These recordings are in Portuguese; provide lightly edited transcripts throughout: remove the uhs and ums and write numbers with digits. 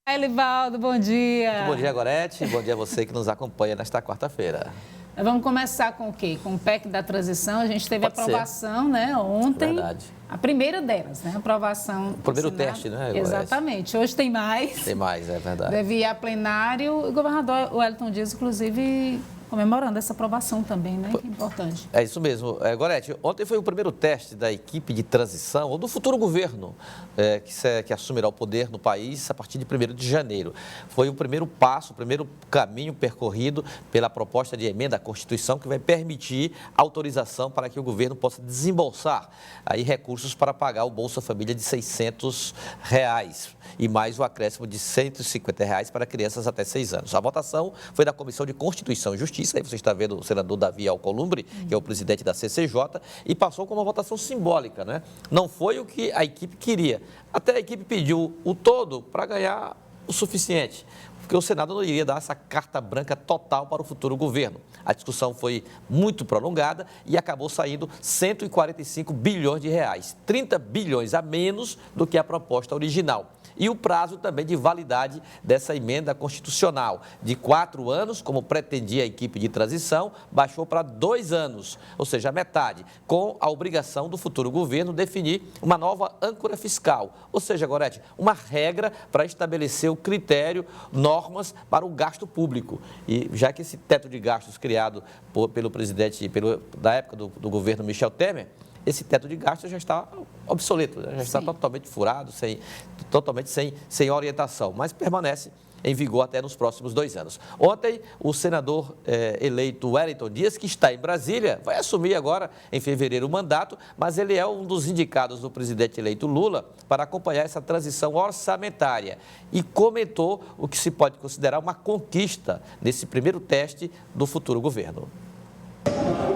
Elivaldo, bom dia. Bom dia, Gorete. Bom dia a você que nos acompanha nesta quarta-feira. Vamos começar com o quê? Com o PEC da transição. A gente teve aprovação, né, ontem. Verdade. A primeira delas, né? Aprovação. O primeiro teste, né, Gorete? Exatamente. Hoje tem mais. Tem mais, é verdade. Deve ir a plenário. O governador Wellington Dias, inclusive, comemorando essa aprovação também, né? Que é importante. É isso mesmo. Gorete, ontem foi o primeiro teste da equipe de transição, ou do futuro governo, que assumirá o poder no país a partir de 1º de janeiro. Foi o primeiro passo, o primeiro caminho percorrido pela proposta de emenda à Constituição, que vai permitir autorização para que o governo possa desembolsar aí recursos para pagar o Bolsa Família de R$600 e mais o acréscimo de R$150 para crianças até 6 anos. A votação foi da Comissão de Constituição e Justiça, aí você está vendo o senador Davi Alcolumbre, que é o presidente da CCJ, e passou com uma votação simbólica, né? Não foi o que a equipe queria. Até a equipe pediu o todo para ganhar o suficiente, porque o Senado não iria dar essa carta branca total para o futuro governo. A discussão foi muito prolongada e acabou saindo 145 bilhões de reais, 30 bilhões a menos do que a proposta original. E o prazo também de validade dessa emenda constitucional, de 4 anos, como pretendia a equipe de transição, baixou para 2 anos, ou seja, a metade, com a obrigação do futuro governo definir uma nova âncora fiscal, ou seja, Gorete, uma regra para estabelecer o critério, normas para o gasto público. E já que esse teto de gastos criado pelo presidente, da época do governo Michel Temer, esse teto de gastos já está obsoleto, já está totalmente furado, totalmente sem orientação, mas permanece em vigor até nos próximos 2 anos. Ontem, o senador eleito Wellington Dias, que está em Brasília, vai assumir agora, em fevereiro, o mandato, mas ele é um dos indicados do presidente eleito Lula para acompanhar essa transição orçamentária e comentou o que se pode considerar uma conquista nesse primeiro teste do futuro governo.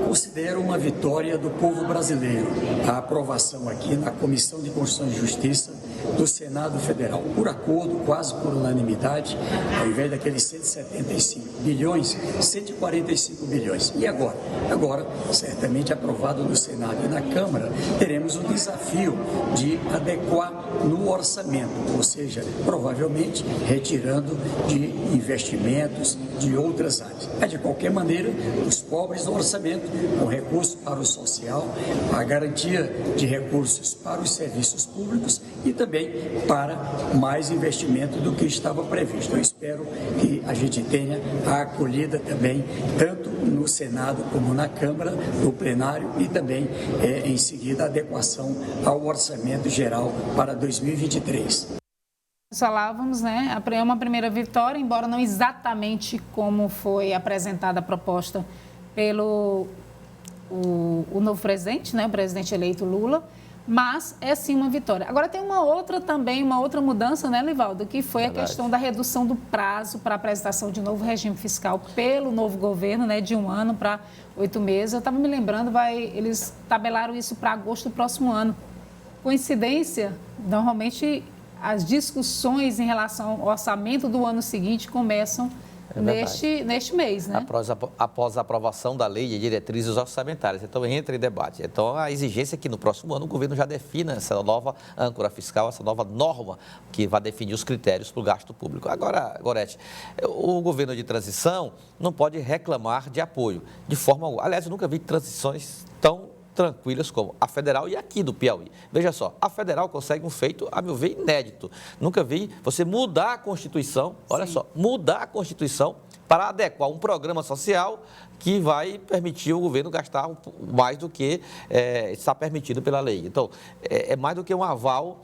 Considero uma vitória do povo brasileiro a aprovação aqui na Comissão de Constituição e Justiça do Senado Federal, por acordo, quase por unanimidade, ao invés daqueles 175 bilhões, 145 bilhões. E agora? Agora, certamente aprovado no Senado e na Câmara, teremos o desafio de adequar no orçamento, ou seja, provavelmente retirando de investimentos de outras áreas. Mas, de qualquer maneira, os pobres no orçamento, com recurso para o social, a garantia de recursos para os serviços públicos e também para mais investimento do que estava previsto. Eu espero que a gente tenha a acolhida também, tanto no Senado como na Câmara, no plenário e também, em seguida, a adequação ao orçamento geral para 2023. Falávamos, né? É uma primeira vitória, embora não exatamente como foi apresentada a proposta pelo o novo presidente, né? O presidente eleito Lula, mas é sim uma vitória. Agora tem uma outra mudança, né, Elivaldo, que foi a questão da redução do prazo para a apresentação de novo regime fiscal pelo novo governo, né, de 1 ano para 8 meses. Eu estava me lembrando, eles tabelaram isso para agosto do próximo ano. Coincidência, normalmente as discussões em relação ao orçamento do ano seguinte começam neste mês, né? Após a aprovação da lei de diretrizes orçamentárias. Então, entra em debate. Então, a exigência é que no próximo ano o governo já defina essa nova âncora fiscal, essa nova norma que vai definir os critérios para o gasto público. Agora, Gorete, o governo de transição não pode reclamar de apoio de forma alguma. Aliás, eu nunca vi transições tão tranquilas como a federal e aqui do Piauí. Veja só, a federal consegue um feito, a meu ver, inédito. Nunca vi você mudar a Constituição, olha só, mudar a Constituição para adequar um programa social que vai permitir o governo gastar mais do que está permitido pela lei. Então, é mais do que um aval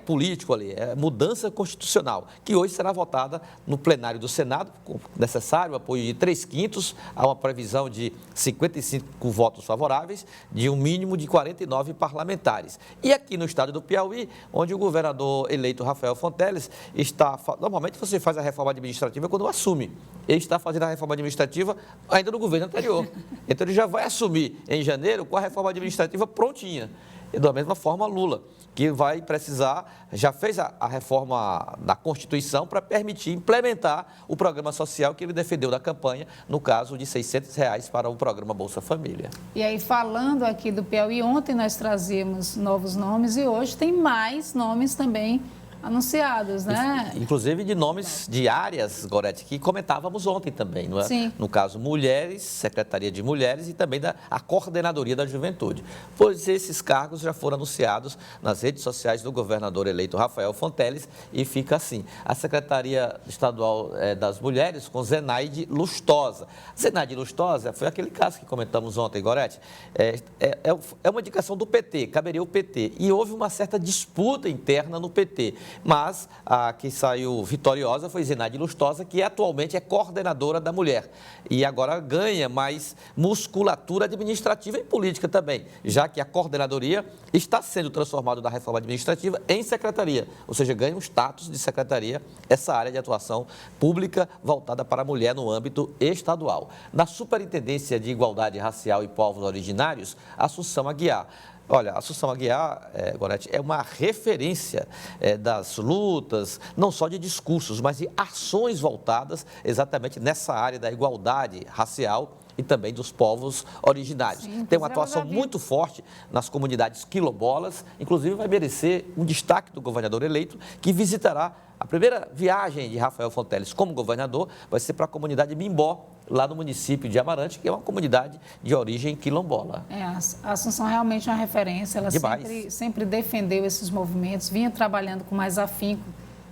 político ali, é mudança constitucional, que hoje será votada no plenário do Senado, com necessário apoio de 3/5, há uma previsão de 55 votos favoráveis, de um mínimo de 49 parlamentares. E aqui no estado do Piauí, onde o governador eleito Rafael Fonteles está, normalmente você faz a reforma administrativa quando assume, ele está fazendo a reforma administrativa ainda no governo anterior, então ele já vai assumir em janeiro com a reforma administrativa prontinha. E da mesma forma Lula, que vai precisar, já fez a reforma da Constituição para permitir implementar o programa social que ele defendeu na campanha, no caso de R$600 para o programa Bolsa Família. E aí, falando aqui do Piauí, ontem nós trazíamos novos nomes e hoje tem mais nomes também anunciados, né? Inclusive de nomes de áreas, Gorete, que comentávamos ontem também, não é? Sim. No caso, mulheres, Secretaria de Mulheres e também a Coordenadoria da Juventude. Pois esses cargos já foram anunciados nas redes sociais do governador eleito Rafael Fonteles e fica assim, a Secretaria Estadual das Mulheres com Zenaide Lustosa. Zenaide Lustosa foi aquele caso que comentamos ontem, Gorete, é uma indicação do PT, caberia o PT, e houve uma certa disputa interna no PT. Mas a que saiu vitoriosa foi Zenaide Lustosa, que atualmente é coordenadora da mulher. E agora ganha mais musculatura administrativa e política também, já que a coordenadoria está sendo transformada da reforma administrativa em secretaria. Ou seja, ganha um status de secretaria essa área de atuação pública voltada para a mulher no âmbito estadual. Na Superintendência de Igualdade Racial e Povos Originários, Assunção Aguiar. Olha, a Assunção Aguiar, Gorete, é uma referência das lutas, não só de discursos, mas de ações voltadas exatamente nessa área da igualdade racial e também dos povos originários. Sim, tem uma atuação muito forte nas comunidades quilombolas, inclusive vai merecer um destaque do governador eleito, que visitará a primeira viagem de Rafael Fonteles como governador, vai ser para a comunidade Mimbó, lá no município de Amarante, que é uma comunidade de origem quilombola. A Assunção realmente é uma referência, ela sempre defendeu esses movimentos, vinha trabalhando com mais afinco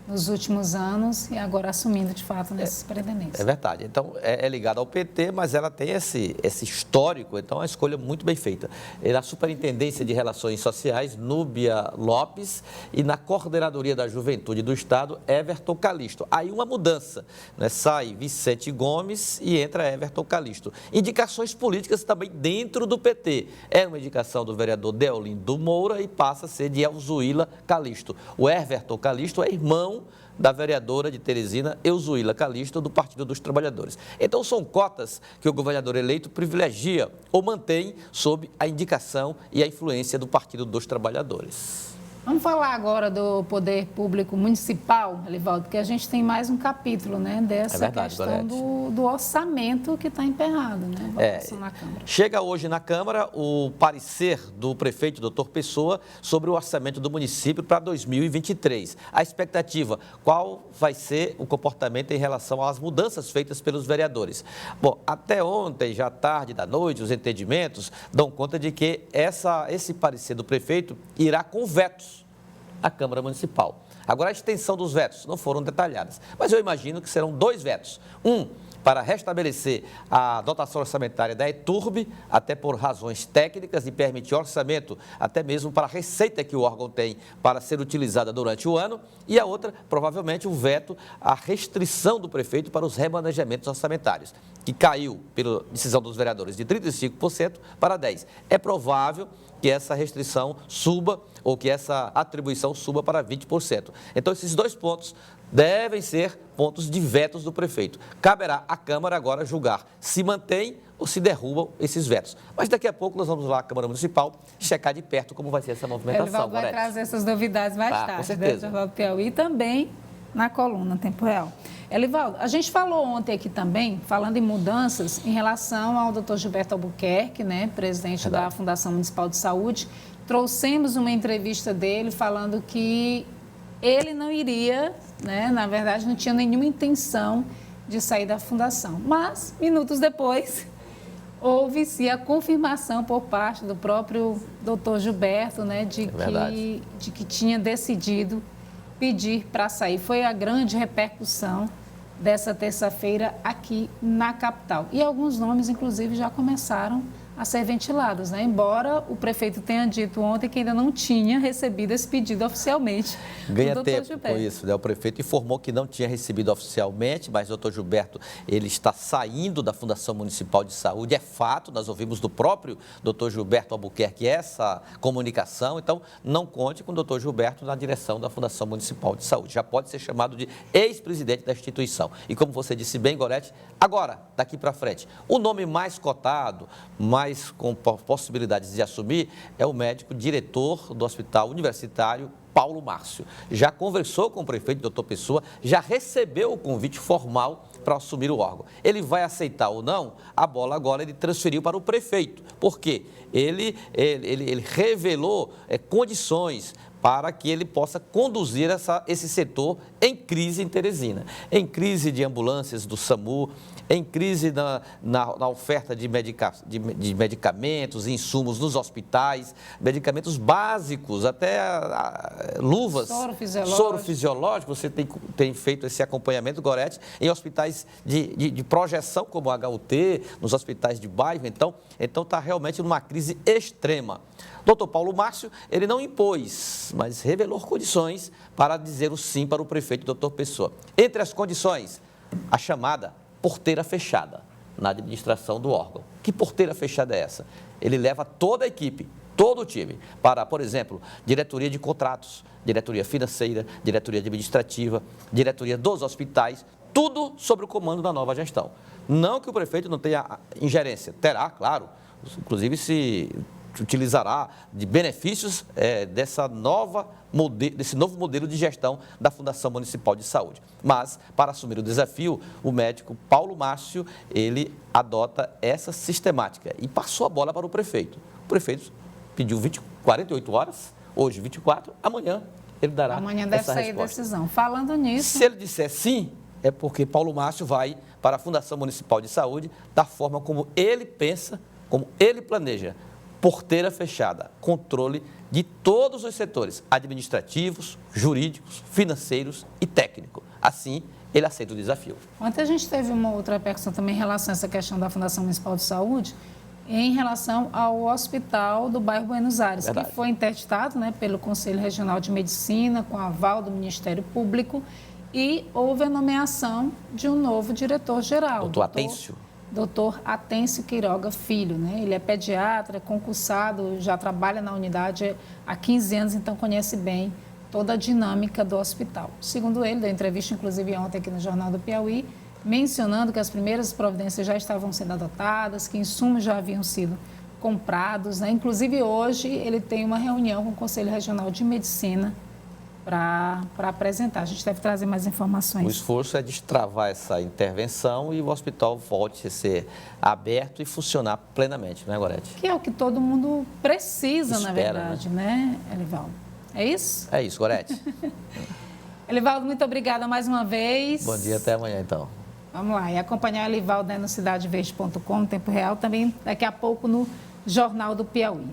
nos últimos anos e agora assumindo, de fato, nessa superintendência. É verdade. Então, é ligada ao PT, mas ela tem esse histórico, então é uma escolha muito bem feita. E na Superintendência de Relações Sociais, Núbia Lopes, e na Coordenadoria da Juventude do Estado, Everton Calisto. Aí uma mudança, né? Sai Vicente Gomes e entra Everton Calisto. Indicações políticas também dentro do PT. É uma indicação do vereador Deolindo Moura e passa a ser de Elzuíla Calisto. O Everton Calisto é irmão da vereadora de Teresina, Elzuíla Calisto, do Partido dos Trabalhadores. Então, são cotas que o governador eleito privilegia ou mantém sob a indicação e a influência do Partido dos Trabalhadores. Vamos falar agora do poder público municipal, Elivaldo, porque a gente tem mais um capítulo, né, dessa questão do orçamento que está emperrado, né, votação na Câmara. Chega hoje na Câmara o parecer do prefeito, doutor Pessoa, sobre o orçamento do município para 2023. A expectativa, qual vai ser o comportamento em relação às mudanças feitas pelos vereadores? Bom, até ontem, já tarde da noite, os entendimentos dão conta de que esse parecer do prefeito irá com vetos à Câmara Municipal. Agora, a extensão dos vetos não foram detalhadas, mas eu imagino que serão 2 vetos. Um, para restabelecer a dotação orçamentária da ETURB, até por razões técnicas e permitir orçamento, até mesmo para a receita que o órgão tem para ser utilizada durante o ano, e a outra, provavelmente, o veto à restrição do prefeito para os remanejamentos orçamentários, que caiu, pela decisão dos vereadores, de 35% para 10%. É provável que essa restrição suba ou que essa atribuição suba para 20%. Então, esses 2 pontos devem ser pontos de vetos do prefeito. Caberá à Câmara agora julgar se mantém ou se derrubam esses vetos. Mas daqui a pouco nós vamos lá à Câmara Municipal checar de perto como vai ser essa movimentação. Elivaldo vai trazer essas novidades mais tarde, com certeza. Do Piauí, e também na coluna Tempo Real. Elivaldo, a gente falou ontem aqui também, falando em mudanças, em relação ao Dr. Gilberto Albuquerque, né, presidente da Fundação Municipal de Saúde. Trouxemos uma entrevista dele falando que ele não iria, né, na verdade, não tinha nenhuma intenção de sair da fundação. Mas, minutos depois, houve-se a confirmação por parte do próprio Dr. Gilberto, né, de que tinha decidido pedir para sair. Foi a grande repercussão dessa terça-feira aqui na capital. E alguns nomes, inclusive, já começaram a ser ventilados, né? Embora o prefeito tenha dito ontem que ainda não tinha recebido esse pedido oficialmente. Ganha tempo com isso, né? O prefeito informou que não tinha recebido oficialmente, mas o doutor Gilberto, ele está saindo da Fundação Municipal de Saúde, é fato, nós ouvimos do próprio doutor Gilberto Albuquerque essa comunicação, então não conte com o doutor Gilberto na direção da Fundação Municipal de Saúde, já pode ser chamado de ex-presidente da instituição. E como você disse bem, Gorete, agora, daqui para frente, o nome mais cotado, mais com possibilidades de assumir, é o médico diretor do Hospital Universitário, Paulo Márcio. Já conversou com o prefeito, doutor Pessoa, já recebeu o convite formal para assumir o órgão. Ele vai aceitar ou não, a bola agora ele transferiu para o prefeito. Por quê? Ele revelou condições para que ele possa conduzir esse setor em crise em Teresina. Em crise de ambulâncias do SAMU, em crise na oferta de medicamentos, insumos nos hospitais, medicamentos básicos, até luvas, soro fisiológico. Você tem feito esse acompanhamento, Gorete, em hospitais de projeção como a HUT, nos hospitais de bairro. Então está realmente numa crise extrema. Doutor Paulo Márcio, ele não impôs, mas revelou condições para dizer o sim para o prefeito Dr. Pessoa. Entre as condições, a chamada porteira fechada na administração do órgão. Que porteira fechada é essa? Ele leva toda a equipe, todo o time, para, por exemplo, diretoria de contratos, diretoria financeira, diretoria administrativa, diretoria dos hospitais, tudo sob o comando da nova gestão. Não que o prefeito não tenha ingerência, terá, claro, inclusive se utilizará de benefícios desse novo modelo de gestão da Fundação Municipal de Saúde. Mas, para assumir o desafio, o médico Paulo Márcio, ele adota essa sistemática e passou a bola para o prefeito. O prefeito pediu 48 horas, hoje 24, amanhã ele dará essa resposta. Amanhã deve sair decisão. Falando nisso... Se ele disser sim, é porque Paulo Márcio vai para a Fundação Municipal de Saúde da forma como ele pensa, como ele planeja. Porteira fechada, controle de todos os setores, administrativos, jurídicos, financeiros e técnicos. Assim, ele aceita o desafio. Ontem a gente teve uma outra repercussão também em relação a essa questão da Fundação Municipal de Saúde, em relação ao hospital do bairro Buenos Aires, Verdade. que foi interditado, né, pelo Conselho Regional de Medicina, com aval do Ministério Público, e houve a nomeação de um novo diretor-geral. Doutor Atêncio. Doutor Atêncio Quiroga Filho, né? Ele é pediatra, é concursado, já trabalha na unidade há 15 anos, então conhece bem toda a dinâmica do hospital. Segundo ele, deu entrevista inclusive ontem aqui no Jornal do Piauí, mencionando que as primeiras providências já estavam sendo adotadas, que insumos já haviam sido comprados, né? Inclusive hoje ele tem uma reunião com o Conselho Regional de Medicina para apresentar. A gente deve trazer mais informações. O esforço é destravar essa intervenção e o hospital volte a ser aberto e funcionar plenamente, não é, Gorete? Que é o que todo mundo precisa, Espera, na verdade, né, Elivaldo? É isso? É isso, Gorete. Elivaldo, muito obrigada mais uma vez. Bom dia, até amanhã, então. Vamos lá, e acompanhar o Elivaldo, né, no cidadeverde.com, no tempo real, também daqui a pouco no Jornal do Piauí.